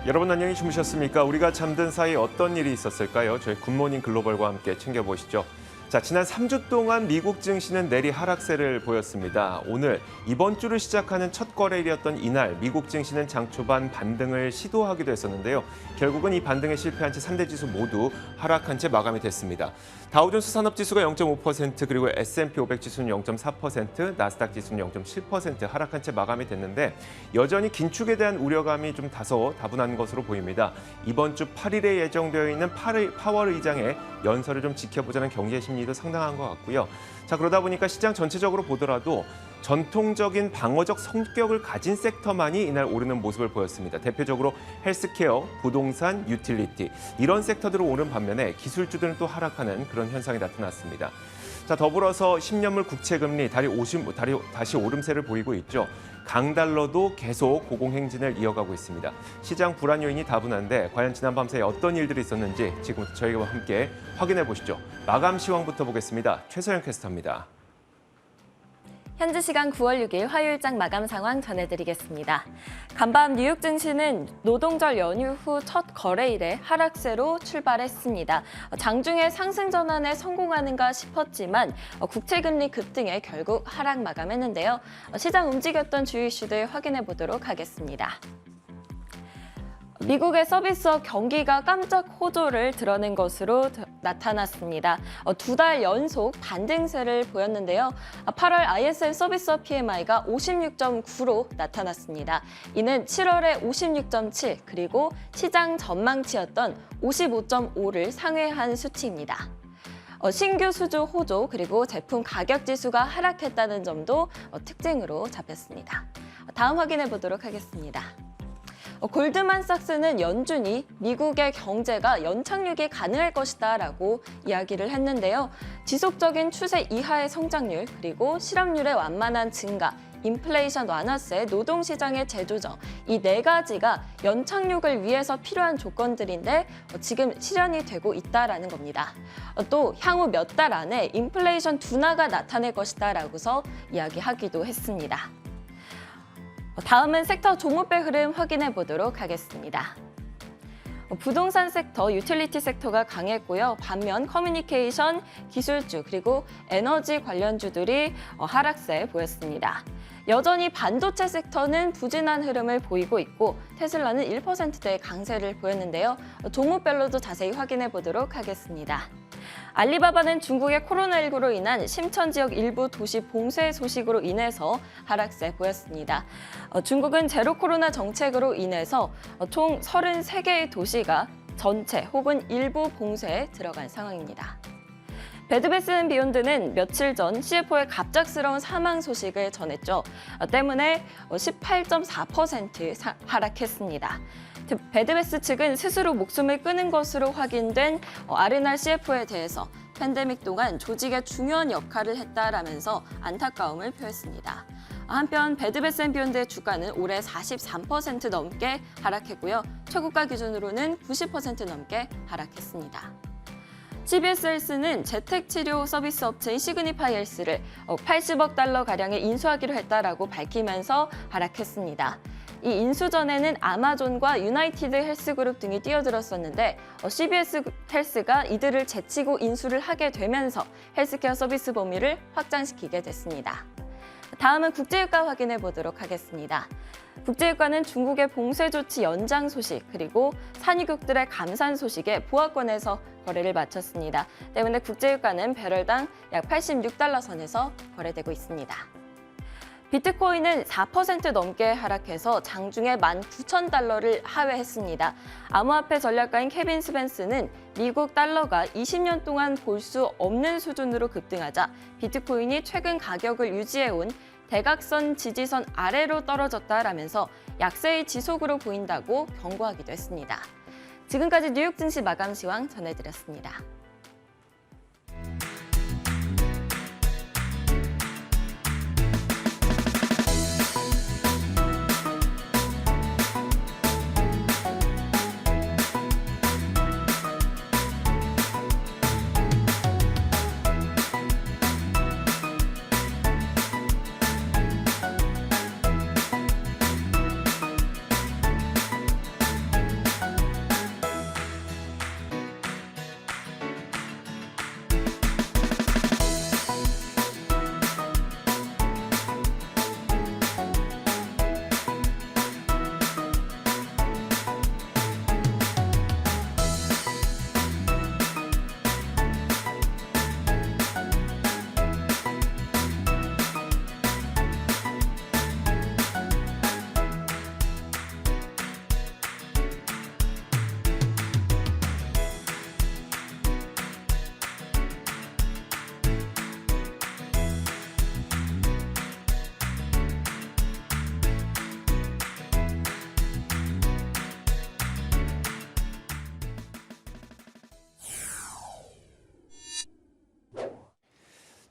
여러분 안녕히 주무셨습니까? 우리가 잠든 사이 어떤 일이 있었을까요? 저희 굿모닝 글로벌과 함께 챙겨보시죠. 자, 지난 3주 동안 미국 증시는 내리 하락세를 보였습니다. 오늘 이번 주를 시작하는 첫 거래일이었던 이날 미국 증시는 장 초반 반등을 시도하기도 했었는데요. 결국은 이 반등에 실패한 채 3대 지수 모두 하락한 채 마감이 됐습니다. 다우존스 산업지수가 0.5%, 그리고 S&P 500 지수는 0.4%, 나스닥 지수는 0.7% 하락한 채 마감이 됐는데 여전히 긴축에 대한 우려감이 좀 다소 다분한 것으로 보입니다. 이번 주 8일에 예정되어 있는 파월 의장의 연설을 좀 지켜보자는 경제 심리도 상당한 것 같고요. 자, 그러다 보니까 시장 전체적으로 보더라도 전통적인 방어적 성격을 가진 섹터만이 이날 오르는 모습을 보였습니다. 대표적으로 헬스케어, 부동산, 유틸리티 이런 섹터들은 오른 반면에 기술주들은 또 하락하는 그런 현상이 나타났습니다. 자, 더불어서 10년물 국채금리 다시 오름세를 보이고 있죠. 강달러도 계속 고공행진을 이어가고 있습니다. 시장 불안 요인이 다분한데 과연 지난 밤사이 어떤 일들이 있었는지 지금부터 저희와 함께 확인해 보시죠. 마감 시황부터 보겠습니다. 최서영 캐스터입니다. 현지 시간 9월 6일 화요일장 마감 상황 전해드리겠습니다. 간밤 뉴욕 증시는 노동절 연휴 후 첫 거래일에 하락세로 출발했습니다. 장중에 상승 전환에 성공하는가 싶었지만 국채금리 급등에 결국 하락 마감했는데요. 시장 움직였던 주요 이슈들 확인해 보도록 하겠습니다. 미국의 서비스업 경기가 깜짝 호조를 드러낸 것으로 나타났습니다. 2달 연속 반등세를 보였는데요. 8월 ISM 서비스업 PMI가 56.9로 나타났습니다. 이는 7월에 56.7 그리고 시장 전망치였던 55.5를 상회한 수치입니다. 신규 수주 호조 그리고 제품 가격 지수가 하락했다는 점도 특징으로 잡혔습니다. 다음 확인해 보도록 하겠습니다. 골드만삭스는 연준이 미국의 경제가 연착륙이 가능할 것이다라고 이야기를 했는데요. 지속적인 추세 이하의 성장률 그리고 실업률의 완만한 증가, 인플레이션 완화세, 노동시장의 재조정 이 네 가지가 연착륙을 위해서 필요한 조건들인데 지금 실현이 되고 있다라는 겁니다. 또 향후 몇 달 안에 인플레이션 둔화가 나타날 것이다라고서 이야기하기도 했습니다. 다음은 섹터 종목별 흐름 확인해 보도록 하겠습니다. 부동산 섹터, 유틸리티 섹터가 강했고요. 반면 커뮤니케이션, 기술주, 그리고 에너지 관련주들이 하락세 보였습니다. 여전히 반도체 섹터는 부진한 흐름을 보이고 있고 테슬라는 1%대의 강세를 보였는데요. 종목별로도 자세히 확인해 보도록 하겠습니다. 알리바바는 중국의 코로나19로 인한 심천 지역 일부 도시 봉쇄 소식으로 인해서 하락세 보였습니다. 중국은 제로 코로나 정책으로 인해서 총 33개의 도시가 전체 혹은 일부 봉쇄에 들어간 상황입니다. 베드베스앤비욘드는 며칠 전 CFO의 갑작스러운 사망 소식을 전했죠. 때문에 18.4% 하락했습니다. 베드베스 측은 스스로 목숨을 끊은 것으로 확인된 아르날 CFO에 대해서 팬데믹 동안 조직의 중요한 역할을 했다라면서 안타까움을 표했습니다. 한편 베드베스앤비욘드의 주가는 올해 43% 넘게 하락했고요. 최고가 기준으로는 90% 넘게 하락했습니다. CBS 헬스는 재택치료 서비스 업체인 시그니파이 헬스를 80억 달러 가량에 인수하기로 했다라고 밝히면서 하락했습니다. 이 인수 전에는 아마존과 유나이티드 헬스그룹 등이 뛰어들었었는데 CBS 헬스가 이들을 제치고 인수를 하게 되면서 헬스케어 서비스 범위를 확장시키게 됐습니다. 다음은 국제유가 확인해 보도록 하겠습니다. 국제유가는 중국의 봉쇄 조치 연장 소식 그리고 산유국들의 감산 소식에 보합권에서 거래를 마쳤습니다. 때문에 국제유가는 배럴당 약 86달러 선에서 거래되고 있습니다. 비트코인은 4% 넘게 하락해서 장중에 19,000달러를 하회했습니다. 암호화폐 전략가인 케빈 스펜스는 미국 달러가 20년 동안 볼 수 없는 수준으로 급등하자 비트코인이 최근 가격을 유지해온 대각선 지지선 아래로 떨어졌다라면서 약세의 지속으로 보인다고 경고하기도 했습니다. 지금까지 뉴욕 증시 마감 시황 전해드렸습니다.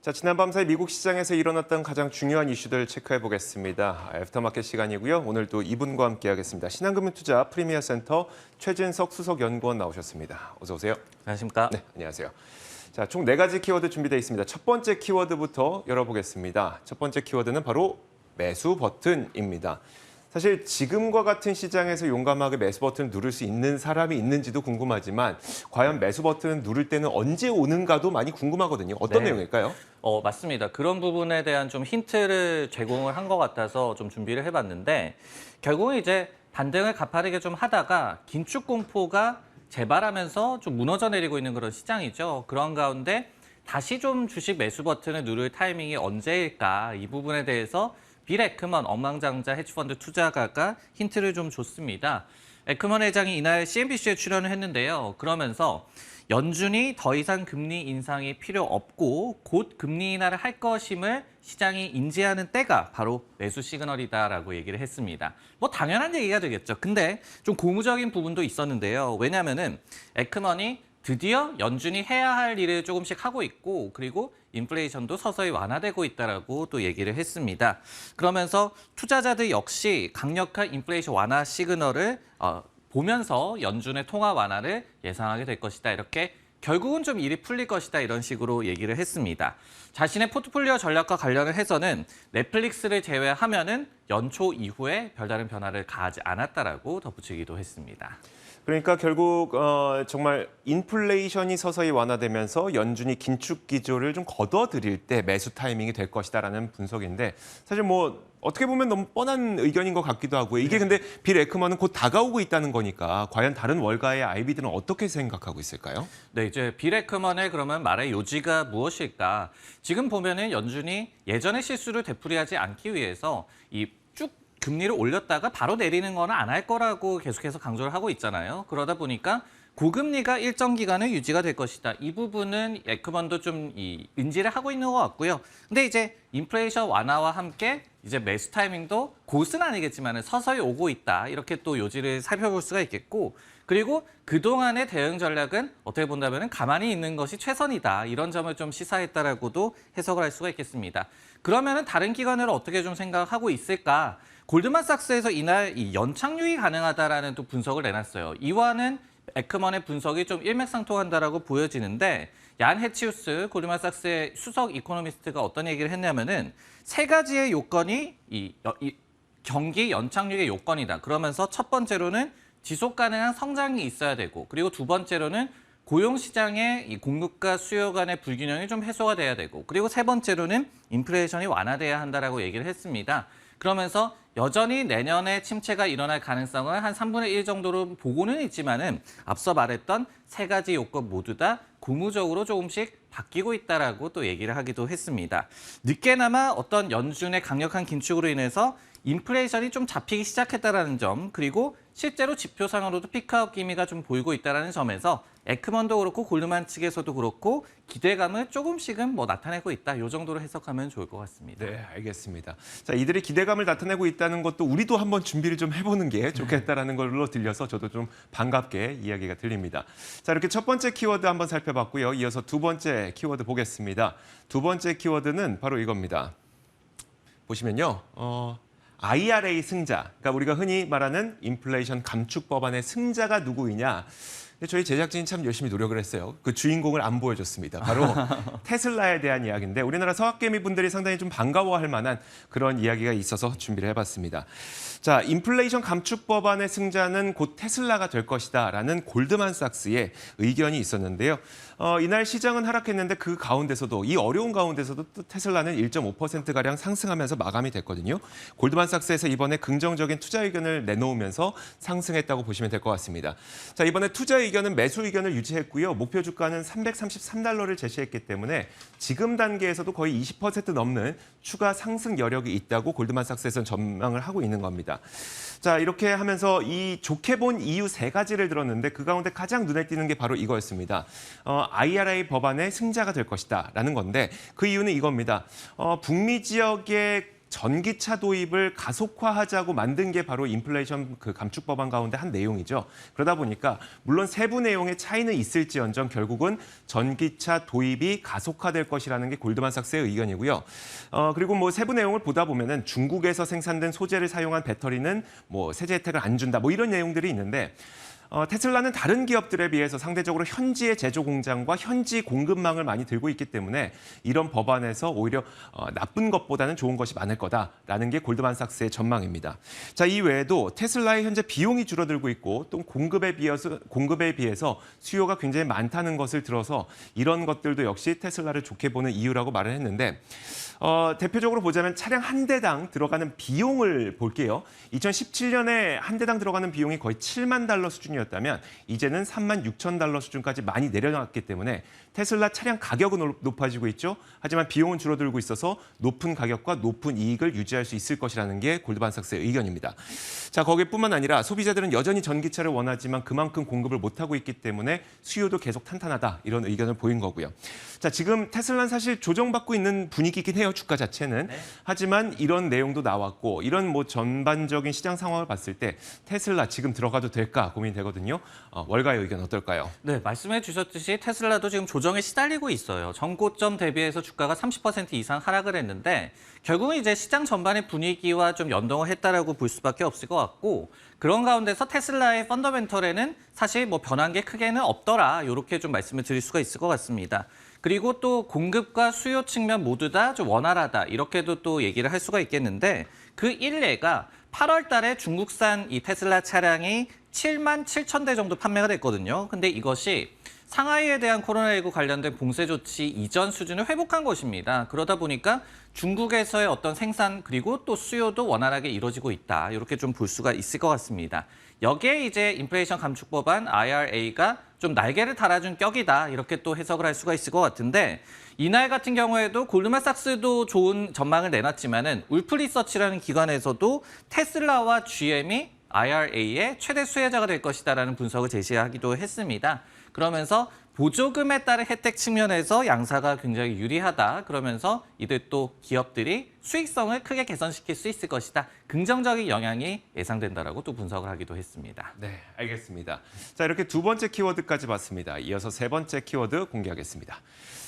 자, 지난밤 사이 미국 시장에서 일어났던 가장 중요한 이슈들 체크해 보겠습니다. 애프터마켓 시간이고요. 오늘도 이분과 함께하겠습니다. 신한금융투자 프리미어센터 최진석 수석연구원 나오셨습니다. 어서 오세요. 안녕하십니까? 네, 안녕하세요. 자, 총 4가지 키워드 준비되어 있습니다. 첫 번째 키워드부터 열어보겠습니다. 첫 번째 키워드는 바로 매수 버튼입니다. 사실 지금과 같은 시장에서 용감하게 매수 버튼을 누를 수 있는 사람이 있는지도 궁금하지만 과연 매수 버튼을 누를 때는 언제 오는가도 많이 궁금하거든요. 어떤 네. 내용일까요? 맞습니다. 그런 부분에 대한 좀 힌트를 제공을 한 것 같아서 좀 준비를 해봤는데 결국은 이제 반등을 가파르게 좀 하다가 긴축 공포가 재발하면서 좀 무너져 내리고 있는 그런 시장이죠. 그런 가운데 다시 좀 주식 매수 버튼을 누를 타이밍이 언제일까 이 부분에 대해서 빌 에크먼 억만장자 헤지펀드 투자가가 힌트를 좀 줬습니다. 에크먼 회장이 이날 CNBC에 출연을 했는데요. 그러면서 연준이 더 이상 금리 인상이 필요 없고 곧 금리 인하를 할 것임을 시장이 인지하는 때가 바로 매수 시그널이다라고 얘기를 했습니다. 뭐 당연한 얘기가 되겠죠. 근데 좀 고무적인 부분도 있었는데요. 왜냐하면은 에크먼이 드디어 연준이 해야 할 일을 조금씩 하고 있고 그리고 인플레이션도 서서히 완화되고 있다라고 또 얘기를 했습니다. 그러면서 투자자들 역시 강력한 인플레이션 완화 시그널을 보면서 연준의 통화 완화를 예상하게 될 것이다. 이렇게 결국은 좀 일이 풀릴 것이다. 이런 식으로 얘기를 했습니다. 자신의 포트폴리오 전략과 관련을 해서는 넷플릭스를 제외하면은 연초 이후에 별다른 변화를 가하지 않았다라고 덧붙이기도 했습니다. 그러니까 결국 정말 인플레이션이 서서히 완화되면서 연준이 긴축 기조를 좀 걷어들일 때 매수 타이밍이 될 것이다라는 분석인데 사실 뭐 어떻게 보면 너무 뻔한 의견인 것 같기도 하고요. 이게 근데 빌 에크먼은 곧 다가오고 있다는 거니까 과연 다른 월가의 IB들은 어떻게 생각하고 있을까요? 네, 이제 빌 에크먼의 그러면 말의 요지가 무엇일까? 지금 보면은 연준이 예전의 실수를 되풀이하지 않기 위해서 이 쭉 금리를 올렸다가 바로 내리는 거는 안 할 거라고 계속해서 강조를 하고 있잖아요. 그러다 보니까 고금리가 일정 기간은 유지가 될 것이다. 이 부분은 에크먼도 좀 인지를 하고 있는 것 같고요. 근데 이제 인플레이션 완화와 함께 이제 매수 타이밍도 곧은 아니겠지만 서서히 오고 있다. 이렇게 또 요지를 살펴볼 수가 있겠고 그리고 그동안의 대응 전략은 어떻게 본다면 가만히 있는 것이 최선이다. 이런 점을 좀 시사했다라고도 해석을 할 수가 있겠습니다. 그러면은 다른 기관으로 어떻게 좀 생각하고 있을까? 골드만삭스에서 이날 이 연착륙이 가능하다라는 또 분석을 내놨어요. 이와는 에크먼의 분석이 좀 일맥상통한다라고 보여지는데 얀 헤치우스 골드만삭스의 수석 이코노미스트가 어떤 얘기를 했냐면은 3가지의 요건이 이 경기 연착륙의 요건이다. 그러면서 첫 번째로는 지속 가능한 성장이 있어야 되고 그리고 두 번째로는 고용 시장의 이 공급과 수요 간의 불균형이 좀 해소가 돼야 되고 그리고 세 번째로는 인플레이션이 완화돼야 한다라고 얘기를 했습니다. 그러면서 여전히 내년에 침체가 일어날 가능성은 한 3분의 1 정도로 보고는 있지만은 앞서 말했던 3가지 요건 모두 다 고무적으로 조금씩 바뀌고 있다라고 또 얘기를 하기도 했습니다. 늦게나마 어떤 연준의 강력한 긴축으로 인해서 인플레이션이 좀 잡히기 시작했다라는 점 그리고 실제로 지표상으로도 피크아웃 기미가 좀 보이고 있다는 점에서 에크먼도 그렇고 골드만 측에서도 그렇고 기대감을 조금씩은 뭐 나타내고 있다. 이 정도로 해석하면 좋을 것 같습니다. 네, 알겠습니다. 자, 이들이 기대감을 나타내고 있다는 것도 우리도 한번 준비를 좀 해보는 게 좋겠다라는 걸로 들려서 저도 좀 반갑게 이야기가 들립니다. 자, 이렇게 첫 번째 키워드 한번 살펴봤고요. 이어서 두 번째 키워드 보겠습니다. 두 번째 키워드는 바로 이겁니다. 보시면요. IRA 승자, 그러니까 우리가 흔히 말하는 인플레이션 감축 법안의 승자가 누구이냐. 근데 저희 제작진이 참 열심히 노력을 했어요. 그 주인공을 안 보여줬습니다. 바로 테슬라에 대한 이야기인데 우리나라 서학개미 분들이 상당히 좀 반가워할 만한 그런 이야기가 있어서 준비를 해봤습니다. 자, 인플레이션 감축 법안의 승자는 곧 테슬라가 될 것이다라는 골드만삭스의 의견이 있었는데요. 이날 시장은 하락했는데 그 가운데서도 이 어려운 가운데서도 또 테슬라는 1.5%가량 상승하면서 마감이 됐거든요. 골드만삭스에서 이번에 긍정적인 투자 의견을 내놓으면서 상승했다고 보시면 될 것 같습니다. 자, 이번에 투자 의견은 매수 의견을 유지했고요. 목표 주가는 $333를 제시했기 때문에 지금 단계에서도 거의 20% 넘는 추가 상승 여력이 있다고 골드만삭스에서는 전망을 하고 있는 겁니다. 자, 이렇게 하면서 이 좋게 본 이유 3가지를 들었는데 그 가운데 가장 눈에 띄는 게 바로 이거였습니다. IRA 법안의 승자가 될 것이다라는 건데 그 이유는 이겁니다. 북미 지역의 전기차 도입을 가속화하자고 만든 게 바로 인플레이션 그 감축 법안 가운데 한 내용이죠. 그러다 보니까 물론 세부 내용의 차이는 있을지언정 결국은 전기차 도입이 가속화될 것이라는 게 골드만삭스의 의견이고요. 그리고 뭐 세부 내용을 보다 보면은 중국에서 생산된 소재를 사용한 배터리는 뭐 세제 혜택을 안 준다. 뭐 이런 내용들이 있는데 테슬라는 다른 기업들에 비해서 상대적으로 현지의 제조 공장과 현지 공급망을 많이 들고 있기 때문에 이런 법안에서 오히려 나쁜 것보다는 좋은 것이 많을 거다라는 게 골드만삭스의 전망입니다. 자, 이 외에도 테슬라의 현재 비용이 줄어들고 있고 또 공급에 비해서 수요가 굉장히 많다는 것을 들어서 이런 것들도 역시 테슬라를 좋게 보는 이유라고 말을 했는데 대표적으로 보자면 차량 한 대당 들어가는 비용을 볼게요. 2017년에 한 대당 들어가는 비용이 거의 7만 달러 수준이었다면 이제는 3만 6천 달러 수준까지 많이 내려놨기 때문에 테슬라 차량 가격은 높아지고 있죠. 하지만 비용은 줄어들고 있어서 높은 가격과 높은 이익을 유지할 수 있을 것이라는 게 골드만삭스의 의견입니다. 자, 거기뿐만 아니라 소비자들은 여전히 전기차를 원하지만 그만큼 공급을 못하고 있기 때문에 수요도 계속 탄탄하다 이런 의견을 보인 거고요. 자, 지금 테슬라는 사실 조정받고 있는 분위기이긴 해요. 주가 자체는. 네. 하지만 이런 내용도 나왔고 이런 뭐 전반적인 시장 상황을 봤을 때 테슬라 지금 들어가도 될까 고민되거든요. 월가의 의견 어떨까요? 네, 말씀해 주셨듯이 테슬라도 지금 조정에 시달리고 있어요. 전고점 대비해서 주가가 30% 이상 하락을 했는데 결국은 이제 시장 전반의 분위기와 좀 연동을 했다라고 볼 수밖에 없을 것 같고 그런 가운데서 테슬라의 펀더멘털에는 사실 뭐 변한 게 크게는 없더라. 이렇게 좀 말씀을 드릴 수가 있을 것 같습니다. 그리고 또 공급과 수요 측면 모두 다 좀 원활하다. 이렇게도 또 얘기를 할 수가 있겠는데 그 일례가 8월 달에 중국산 이 테슬라 차량이 7만 7천 대 정도 판매가 됐거든요. 근데 이것이 상하이에 대한 코로나19 관련된 봉쇄 조치 이전 수준을 회복한 것입니다. 그러다 보니까 중국에서의 어떤 생산 그리고 또 수요도 원활하게 이루어지고 있다. 이렇게 좀 볼 수가 있을 것 같습니다. 여기에 이제 인플레이션 감축 법안 IRA가 좀 날개를 달아준 격이다. 이렇게 또 해석을 할 수가 있을 것 같은데 이날 같은 경우에도 골드만삭스도 좋은 전망을 내놨지만은 울프 리서치라는 기관에서도 테슬라와 GM이 IRA의 최대 수혜자가 될 것이다라는 분석을 제시하기도 했습니다. 그러면서 보조금에 따른 혜택 측면에서 양사가 굉장히 유리하다. 그러면서 이들 또 기업들이 수익성을 크게 개선시킬 수 있을 것이다. 긍정적인 영향이 예상된다라고 또 분석을 하기도 했습니다. 네, 알겠습니다. 자, 이렇게 두 번째 키워드까지 봤습니다. 이어서 세 번째 키워드 공개하겠습니다.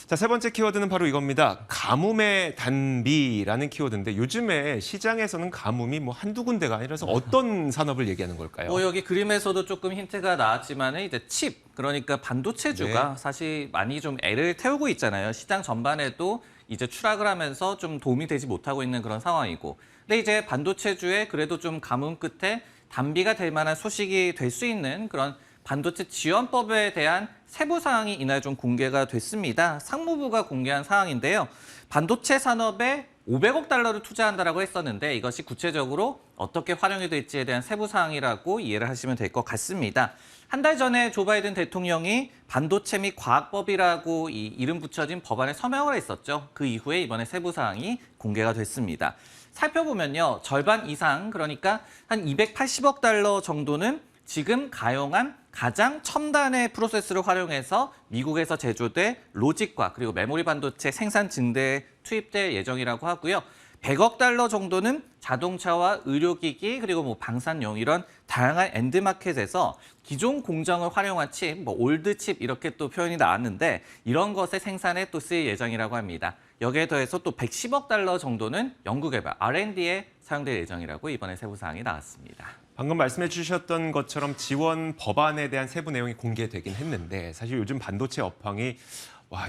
자, 세 번째 키워드는 바로 이겁니다. 가뭄의 단비라는 키워드인데 요즘에 시장에서는 가뭄이 뭐 한두 군데가 아니라서 어떤 산업을 얘기하는 걸까요? 여기 그림에서도 조금 힌트가 나왔지만 이제 칩, 그러니까 반도체주가 사실 많이 좀 애를 태우고 있잖아요. 시장 전반에도 이제 추락을 하면서 좀 도움이 되지 못하고 있는 그런 상황이고. 근데 이제 반도체주에 그래도 좀 가뭄 끝에 단비가 될 만한 소식이 될 수 있는 그런 반도체 지원법에 대한 세부 사항이 이날 좀 공개가 됐습니다. 상무부가 공개한 사항인데요. 반도체 산업에 500억 달러를 투자한다라고 했었는데 이것이 구체적으로 어떻게 활용이 될지에 대한 세부 사항이라고 이해를 하시면 될 것 같습니다. 한 달 전에 조 바이든 대통령이 반도체 및 과학법이라고 이 이름 붙여진 법안에 서명을 했었죠. 그 이후에 이번에 세부 사항이 공개가 됐습니다. 살펴보면요. 절반 이상, 그러니까 한 280억 달러 정도는 지금 가용한 가장 첨단의 프로세스를 활용해서 미국에서 제조된 로직과 그리고 메모리 반도체 생산 증대에 투입될 예정이라고 하고요. 100억 달러 정도는 자동차와 의료기기 그리고 뭐 방산용 이런 다양한 엔드마켓에서 기존 공정을 활용한 칩, 뭐 올드 칩 이렇게 또 표현이 나왔는데 이런 것의 생산에 또 쓰일 예정이라고 합니다. 여기에 더해서 또 110억 달러 정도는 연구개발, R&D에 사용될 예정이라고 이번에 세부 사항이 나왔습니다. 방금 말씀해 주셨던 것처럼 지원 법안에 대한 세부 내용이 공개되긴 했는데 사실 요즘 반도체 업황이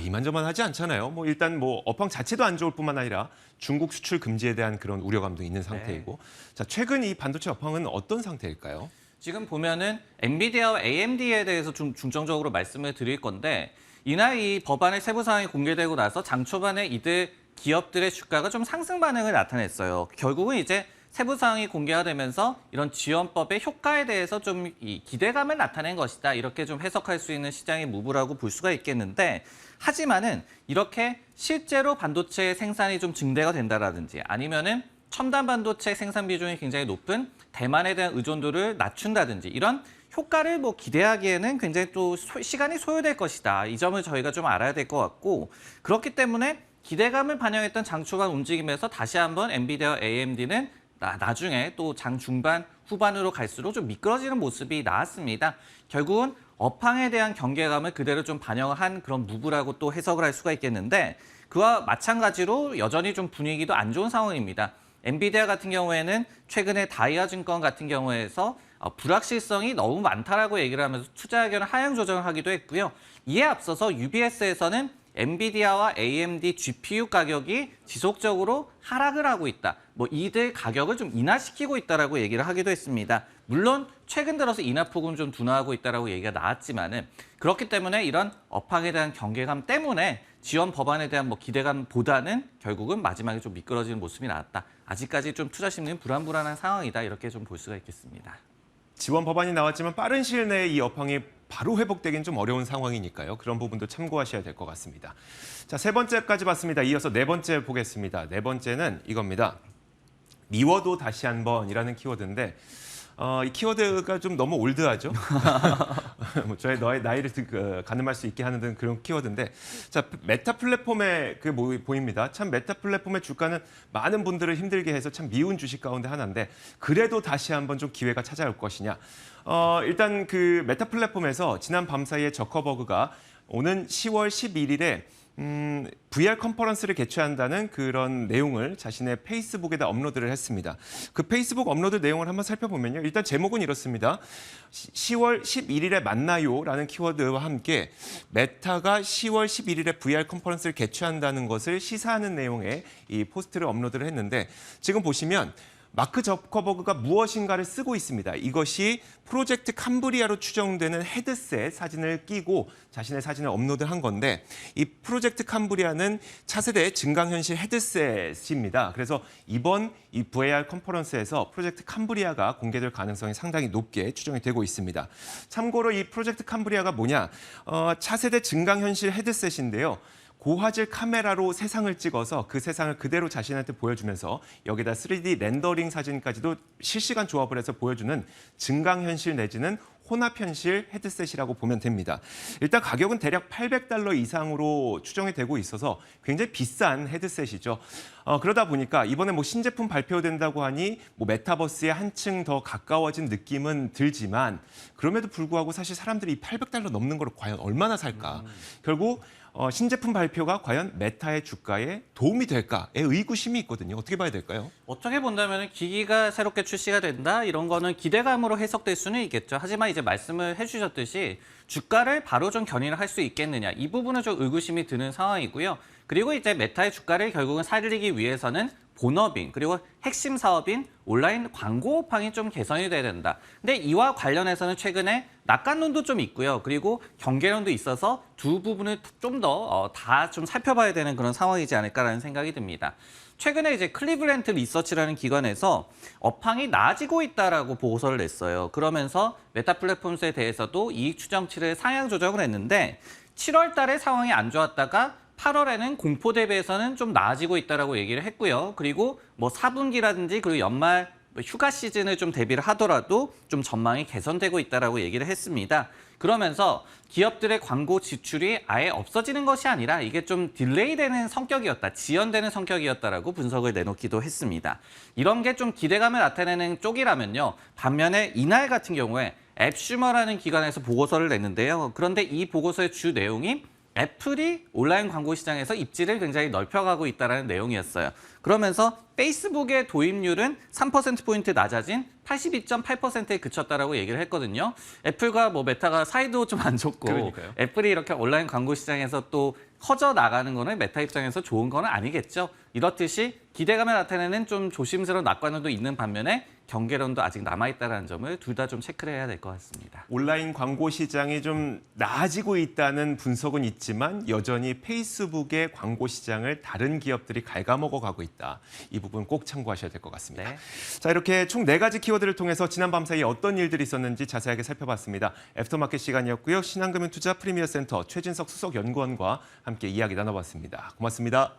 이만저만하지 않잖아요. 뭐 일단 뭐 업황 자체도 안 좋을 뿐만 아니라 중국 수출 금지에 대한 그런 우려감도 있는 상태이고. 자, 최근 이 반도체 업황은 어떤 상태일까요? 지금 보면은 엔비디아와 AMD에 대해서 좀 중점적으로 말씀을 드릴 건데 이날 이 법안의 세부 사항이 공개되고 나서 장 초반에 이들 기업들의 주가가 좀 상승 반응을 나타냈어요. 결국은 이제 세부 사항이 공개가 되면서 이런 지원법의 효과에 대해서 좀 이 기대감을 나타낸 것이다. 이렇게 좀 해석할 수 있는 시장의 무브라고 볼 수가 있겠는데 하지만은 이렇게 실제로 반도체 생산이 좀 증대가 된다라든지 아니면은 첨단 반도체 생산 비중이 굉장히 높은 대만에 대한 의존도를 낮춘다든지 이런 효과를 뭐 기대하기에는 굉장히 또 시간이 소요될 것이다. 이 점을 저희가 좀 알아야 될 것 같고 그렇기 때문에 기대감을 반영했던 장 초반 움직임에서 다시 한번 엔비디아와 AMD는 나중에 또 장 중반, 후반으로 갈수록 좀 미끄러지는 모습이 나왔습니다. 결국은 업황에 대한 경계감을 그대로 좀 반영한 그런 무브라고 또 해석을 할 수가 있겠는데 그와 마찬가지로 여전히 좀 분위기도 안 좋은 상황입니다. 엔비디아 같은 경우에는 최근에 다이아증권 같은 경우에서 불확실성이 너무 많다라고 얘기를 하면서 투자 의견을 하향 조정을 하기도 했고요. 이에 앞서서 UBS에서는 엔비디아와 AMD GPU 가격이 지속적으로 하락을 하고 있다. 뭐 이들 가격을 좀 인하시키고 있다라고 얘기를 하기도 했습니다. 물론 최근 들어서 인하 폭은 좀 둔화하고 있다라고 얘기가 나왔지만은 그렇기 때문에 이런 업황에 대한 경계감 때문에 지원 법안에 대한 뭐 기대감보다는 결국은 마지막에 좀 미끄러지는 모습이 나왔다. 아직까지 좀 투자 심리는 불안불안한 상황이다. 이렇게 좀 볼 수가 있겠습니다. 지원 법안이 나왔지만 빠른 시일 내에 이 업황이 바로 회복되긴 좀 어려운 상황이니까요. 그런 부분도 참고하셔야 될 것 같습니다. 자, 세 번째까지 봤습니다. 이어서 네 번째 보겠습니다. 네 번째는 이겁니다. 미워도 다시 한번이라는 키워드인데 이 키워드가 좀 너무 올드하죠. 뭐 저의 나이를 가늠할 수 있게 하는 그런 키워드인데, 자 메타 플랫폼에 보입니다. 참 메타 플랫폼의 주가는 많은 분들을 힘들게 해서 참 미운 주식 가운데 하나인데 그래도 다시 한번 좀 기회가 찾아올 것이냐. 일단 그 메타 플랫폼에서 지난 밤 사이에 저커버그가 오는 10월 11일에 VR 컨퍼런스를 개최한다는 그런 내용을 자신의 페이스북에다 업로드를 했습니다. 그 페이스북 업로드 내용을 한번 살펴보면요. 일단 제목은 이렇습니다. 10월 11일에 만나요라는 키워드와 함께 메타가 10월 11일에 VR 컨퍼런스를 개최한다는 것을 시사하는 내용의 이 포스트를 업로드를 했는데 지금 보시면 마크 저커버그가 무엇인가를 쓰고 있습니다. 이것이 프로젝트 캄브리아로 추정되는 헤드셋 사진을 끼고 자신의 사진을 업로드한 건데 이 프로젝트 캄브리아는 차세대 증강현실 헤드셋입니다. 그래서 이번 이 VR 컨퍼런스에서 프로젝트 캄브리아가 공개될 가능성이 상당히 높게 추정이 되고 있습니다. 참고로 이 프로젝트 캄브리아가 뭐냐? 차세대 증강현실 헤드셋인데요. 고화질 카메라로 세상을 찍어서 그 세상을 그대로 자신한테 보여주면서 여기다 3D 렌더링 사진까지도 실시간 조합을 해서 보여주는 증강현실 내지는 혼합현실 헤드셋이라고 보면 됩니다. 일단 가격은 대략 $800 이상으로 추정이 되고 있어서 굉장히 비싼 헤드셋이죠. 그러다 보니까 이번에 뭐 신제품 발표된다고 하니 뭐 메타버스에 한층 더 가까워진 느낌은 들지만 그럼에도 불구하고 사실 사람들이 이 $800 넘는 걸 과연 얼마나 살까? 결국 신제품 발표가 과연 메타의 주가에 도움이 될까에 의구심이 있거든요. 어떻게 봐야 될까요? 어떻게 본다면 기기가 새롭게 출시가 된다 이런 거는 기대감으로 해석될 수는 있겠죠. 하지만 이제 말씀을 해주셨듯이 주가를 바로 좀 견인을 할 수 있겠느냐 이 부분은 좀 의구심이 드는 상황이고요. 그리고 이제 메타의 주가를 결국은 살리기 위해서는 본업인 그리고 핵심 사업인 온라인 광고 업황이 좀 개선이 돼야 된다. 근데 이와 관련해서는 최근에 낙관론도 좀 있고요. 그리고 경계론도 있어서 두 부분을 좀 더 다 좀 살펴봐야 되는 그런 상황이지 않을까라는 생각이 듭니다. 최근에 이제 클리블랜드 리서치라는 기관에서 업황이 나아지고 있다라고 보고서를 냈어요. 그러면서 메타 플랫폼스에 대해서도 이익 추정치를 상향 조정을 했는데 7월 달에 상황이 안 좋았다가 8월에는 공포 대비해서는 좀 나아지고 있다라고 얘기를 했고요. 그리고 뭐 4분기라든지 그리고 연말 휴가 시즌을 좀 대비를 하더라도 좀 전망이 개선되고 있다라고 얘기를 했습니다. 그러면서 기업들의 광고 지출이 아예 없어지는 것이 아니라 이게 좀 딜레이되는 성격이었다, 지연되는 성격이었다라고 분석을 내놓기도 했습니다. 이런 게 좀 기대감을 나타내는 쪽이라면요. 반면에 이날 같은 경우에 앱슈머라는 기관에서 보고서를 냈는데요. 그런데 이 보고서의 주 내용이 애플이 온라인 광고 시장에서 입지를 굉장히 넓혀가고 있다는 내용이었어요. 그러면서 페이스북의 도입률은 3%포인트 낮아진 82.8%에 그쳤다라고 얘기를 했거든요. 애플과 뭐 메타가 사이도 좀 안 좋고 그러니까요. 애플이 이렇게 온라인 광고 시장에서 또 커져 나가는 거는 메타 입장에서 좋은 건 아니겠죠. 이렇듯이 기대감을 나타내는 좀 조심스러운 낙관론도 있는 반면에 경계론도 아직 남아있다는 점을 둘 다 좀 체크를 해야 될 것 같습니다. 온라인 광고 시장이 좀 나아지고 있다는 분석은 있지만 여전히 페이스북의 광고 시장을 다른 기업들이 갉아먹어 가고 있다. 이 부분 꼭 참고하셔야 될 것 같습니다. 네. 자, 이렇게 총 4가지 키워드를 통해서 지난 밤 사이에 어떤 일들이 있었는지 자세하게 살펴봤습니다. 애프터마켓 시간이었고요. 신한금융투자 프리미어센터 최진석 수석 연구원과 함께 이야기 나눠봤습니다. 고맙습니다.